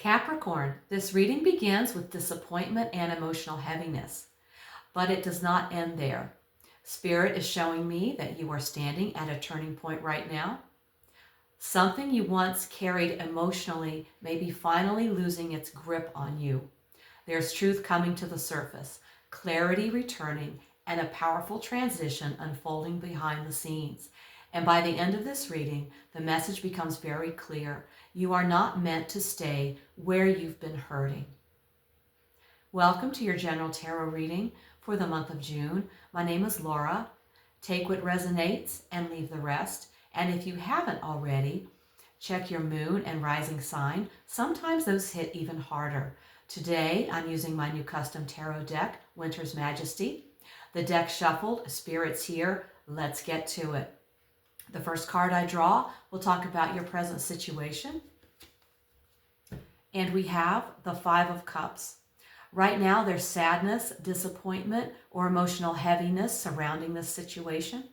Capricorn, this reading begins with disappointment and emotional heaviness, but it does not end there. Spirit is showing me that you are standing at a turning point right now. Something you once carried emotionally may be finally losing its grip on you. There's truth coming to the surface, clarity returning, and a powerful transition unfolding behind the scenes. And by the end of this reading, the message becomes very clear. You are not meant to stay where you've been hurting. Welcome to your general tarot reading for the month of June. My name is Laura. Take what resonates and leave the rest. And if you haven't already, check your moon and rising sign. Sometimes those hit even harder. Today, I'm using my new custom tarot deck, Winter's Majesty. The deck shuffled, Spirit's here. Let's get to it. The first card I draw will talk about your present situation. And we have the Five of Cups. Right now, there's sadness, disappointment, or emotional heaviness surrounding this situation.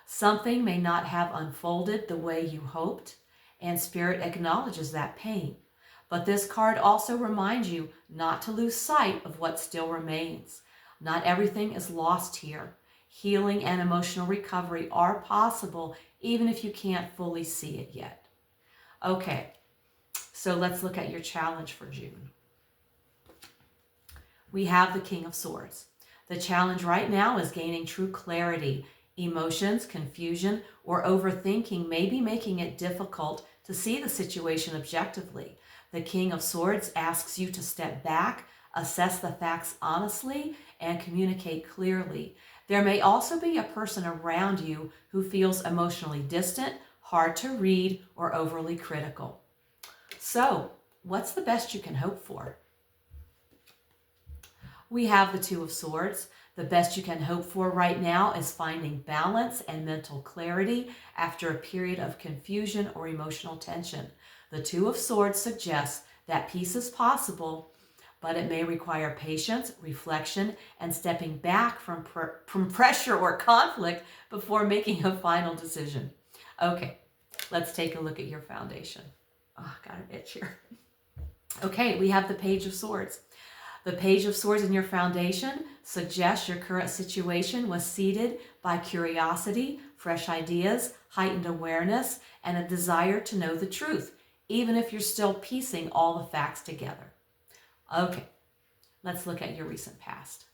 Something may not have unfolded the way you hoped, and Spirit acknowledges that pain. But this card also reminds you not to lose sight of what still remains. Not everything is lost here. Healing and emotional recovery are possible even if you can't fully see it yet. Okay, so let's look at your challenge for June. We have the King of Swords. The challenge right now is gaining true clarity. Emotions, confusion, or overthinking may be making it difficult to see the situation objectively. The King of Swords asks you to step back, assess the facts honestly, and communicate clearly. There may also be a person around you who feels emotionally distant, hard to read, or overly critical. So, what's the best you can hope for? We have the Two of Swords. The best you can hope for right now is finding balance and mental clarity after a period of confusion or emotional tension. The Two of Swords suggests that peace is possible, but it may require patience, reflection, and stepping back from pressure or conflict before making a final decision. Okay, let's take a look at your foundation. Oh, got an itch here. Okay, we have the Page of Swords. The Page of Swords in your foundation suggests your current situation was seeded by curiosity, fresh ideas, heightened awareness, and a desire to know the truth, even if you're still piecing all the facts together. Okay, let's look at your recent past.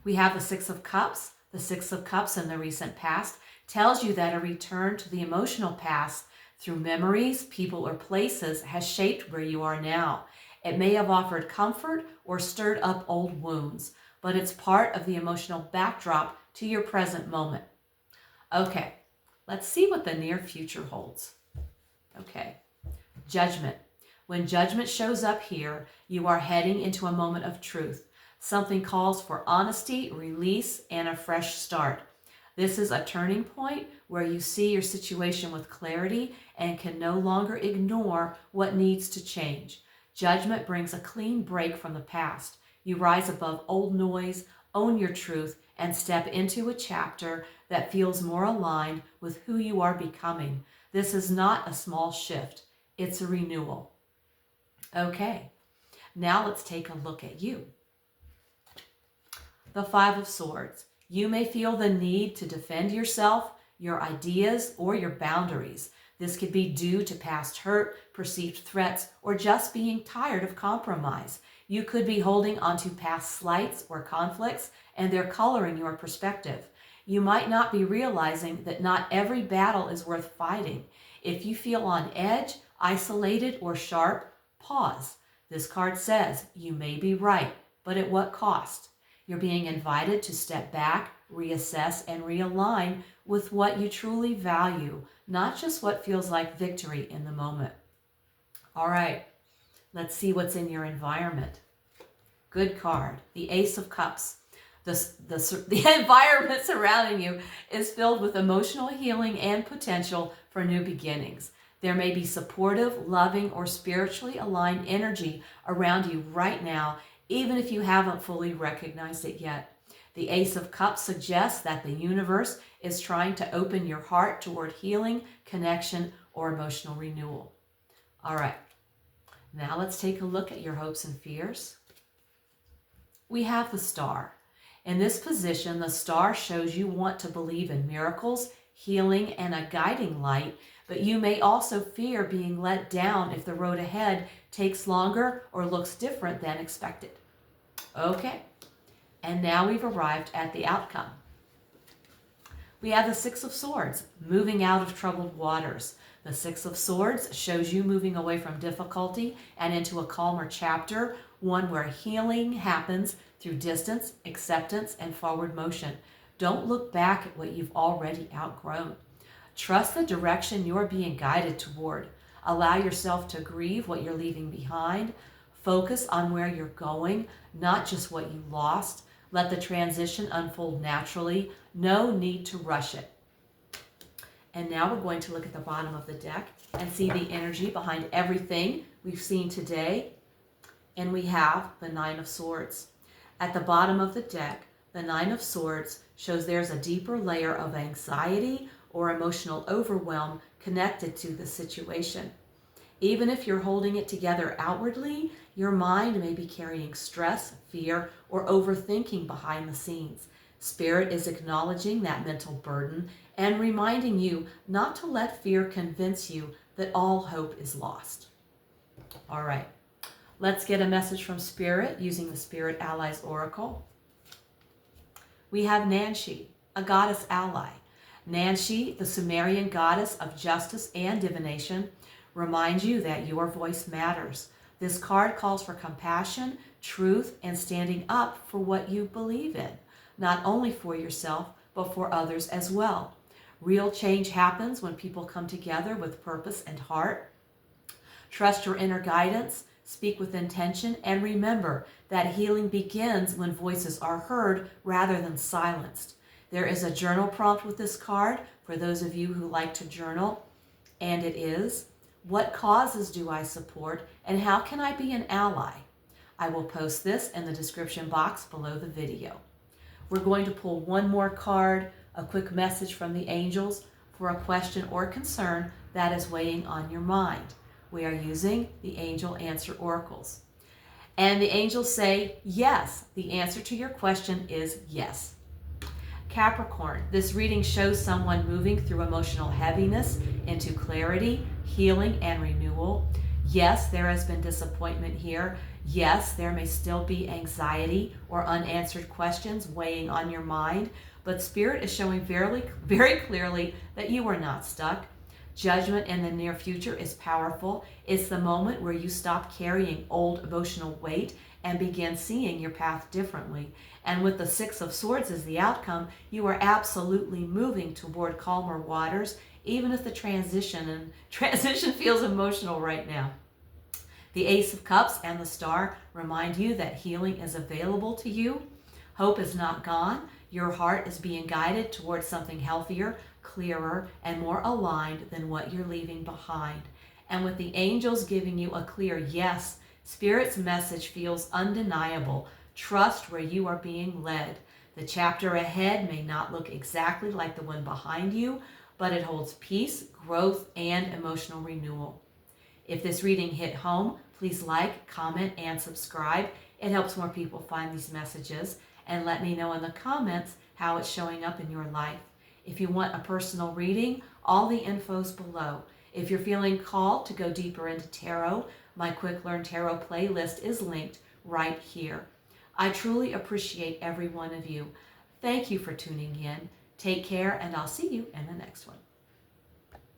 We have the Six of Cups. The Six of Cups in the recent past tells you that a return to the emotional past through memories, people, or places has shaped where you are now. It may have offered comfort or stirred up old wounds, but it's part of the emotional backdrop to your present moment. Okay, let's see what the near future holds. Okay, Judgment. When judgment shows up here, you are heading into a moment of truth. Something calls for honesty, release, and a fresh start. This is a turning point where you see your situation with clarity and can no longer ignore what needs to change. Judgment brings a clean break from the past. You rise above old noise, own your truth, and step into a chapter that feels more aligned with who you are becoming. This is not a small shift. It's a renewal. Okay, now let's take a look at you. The Five of Swords. You may feel the need to defend yourself, your ideas, or your boundaries. This could be due to past hurt, perceived threats, or just being tired of compromise. You could be holding onto past slights or conflicts, and they're coloring your perspective. You might not be realizing that not every battle is worth fighting. If you feel on edge, isolated, or sharp, pause. This card says you may be right, but at what cost? You're being invited to step back, reassess, and realign with what you truly value, not just what feels like victory in the moment. All right, let's see what's in your environment. Good card, the Ace of Cups. The environment surrounding you is filled with emotional healing and potential for new beginnings. There may be supportive, loving, or spiritually aligned energy around you right now, even if you haven't fully recognized it yet. The Ace of Cups suggests that the universe is trying to open your heart toward healing, connection, or emotional renewal. All right, Now let's take a look at your hopes and fears. We have the Star. In this position, the Star shows you want to believe in miracles, healing, and a guiding light, but you may also fear being let down if the road ahead takes longer or looks different than expected. Okay, and now we've arrived at the outcome. We have the Six of Swords, moving out of troubled waters. The Six of Swords shows you moving away from difficulty and into a calmer chapter, one where healing happens through distance, acceptance, and forward motion. Don't look back at what you've already outgrown. Trust the direction you're being guided toward. Allow yourself to grieve what you're leaving behind. Focus on where you're going, not just what you lost. Let the transition unfold naturally. No need to rush it. And now we're going to look at the bottom of the deck and see the energy behind everything we've seen today. And we have the Nine of Swords. At the bottom of the deck, the Nine of Swords shows there's a deeper layer of anxiety or emotional overwhelm connected to the situation. Even if you're holding it together outwardly, your mind may be carrying stress, fear, or overthinking behind the scenes. Spirit is acknowledging that mental burden and reminding you not to let fear convince you that all hope is lost. All right, let's get a message from Spirit using the Spirit Allies Oracle. We have Nanshi, a goddess ally. Nanshi, the Sumerian goddess of justice and divination, reminds you that your voice matters. This card calls for compassion, truth, and standing up for what you believe in, not only for yourself, but for others as well. Real change happens when people come together with purpose and heart. Trust your inner guidance, speak with intention, and remember that healing begins when voices are heard rather than silenced. There is a journal prompt with this card for those of you who like to journal, and it is, what causes do I support, and how can I be an ally? I will post this in the description box below the video. We're going to pull one more card, a quick message from the angels for a question or concern that is weighing on your mind. We are using the Angel Answer Oracles. And the angels say, yes, the answer to your question is yes. Capricorn, this reading shows someone moving through emotional heaviness into clarity, healing, and renewal. Yes, there has been disappointment here. Yes, there may still be anxiety or unanswered questions weighing on your mind, but Spirit is showing very clearly that you are not stuck. Judgment in the near future is powerful. It's the moment where you stop carrying old emotional weight and begin seeing your path differently. And with the Six of Swords as the outcome, you are absolutely moving toward calmer waters, even if the transition feels emotional right now. The Ace of Cups and the Star remind you that healing is available to you. Hope is not gone. Your heart is being guided towards something healthier, clearer, and more aligned than what you're leaving behind. And with the angels giving you a clear yes, Spirit's message feels undeniable. Trust where you are being led. The chapter ahead may not look exactly like the one behind you, but it holds peace, growth, and emotional renewal. If this reading hit home, please like, comment, and subscribe. It helps more people find these messages. And let me know in the comments how it's showing up in your life. If you want a personal reading, all the info's below. If you're feeling called to go deeper into tarot, my Quick Learn Tarot playlist is linked right here. I truly appreciate every one of you. Thank you for tuning in. Take care, and I'll see you in the next one.